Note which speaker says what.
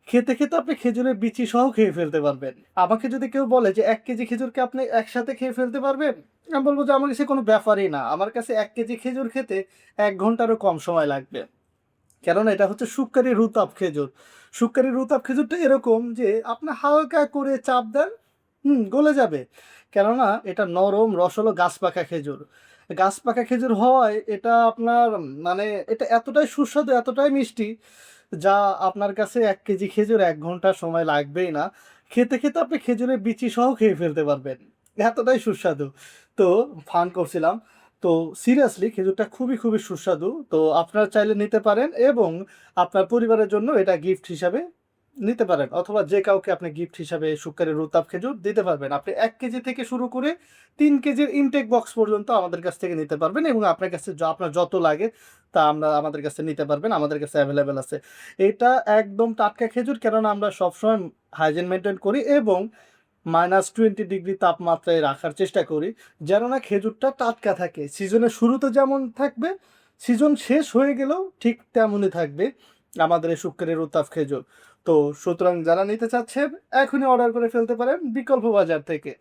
Speaker 1: খেতে, খেতে আপনি খেজুরের বিচি সহ খেয়ে ফেলতে পারবেন। আমাকে যদি কেউ বলে যে ১ কেজি খেজুরকে আপনি একসাথে খেয়ে ফেলতে পারবেন? আমি বলব যে আমার কাছে কোনো ব্যাপারই না। আমার কাছে ১ কেজি খেজুর খেতে ১ ঘন্টারও কম সময় লাগবে। কেননা এটা হচ্ছে শুক্কারি রুতাব খেজুর। শুক্কারি রুতাব খেজুরটা এরকম যে আপনি হালকা করে চাপ দেন, গলে যাবে। কেননা এটা নরম রসালো গাছপাকা খেজুর। গাছপাকা খেজুর হওয়ায় এটা আপনার মানে এটা এতটাই সুস্বাদু, এতটাই মিষ্টি যা আপনার কাছে ১ কেজি খেজুর ১ ঘন্টা সময় লাগবেই না। খেতে, খেতে আপনি খেজুরের বিচি সহ খেয়ে ফেলতে পারবেন। এতটাই সুস্বাদু। তো ফান করছিলাম। তো সিরিয়াসলি খেজুরটা খুবই, খুবই সুস্বাদু। তো আপনারা চাইলে নিতে পারেন এবং আপনার পরিবারের জন্য এটা গিফট হিসাবে নিতে পারেন অথবা যে কাউকে আপনি গিফট হিসাবে শুক্কারি রুতাব খেজুর দিতে পারবেন। আপনি ১ কেজি থেকে শুরু করে ৩ কেজির ইনটেক বক্স পর্যন্ত আমাদের কাছ থেকে নিতে পারবেন এবং আপনার কাছে আপনার যত লাগে তা আমরা আমাদের কাছে নিতে পারবেন। আমাদের কাছে এভেইলেবল আছে। এটা একদম টাটকা খেজুর কেননা আমরা সবসময় হাইজিন মেইনটেইন করি এবং -20 ডিগ্রি তাপমাত্রায় রাখার চেষ্টা করি যেন না খেজুরটা টাটকা থাকে। সিজনের শুরুতে যেমন থাকবে, সিজন শেষ হয়ে গেলেও ঠিক তেমনই থাকবে আমাদের এই শুক্কারি রুতাব খেজুর। তো সুতরাং যারা নিতে চাচ্ছেন এখনই অর্ডার করে ফেলতে পারেন বিকল্প বাজার থেকে।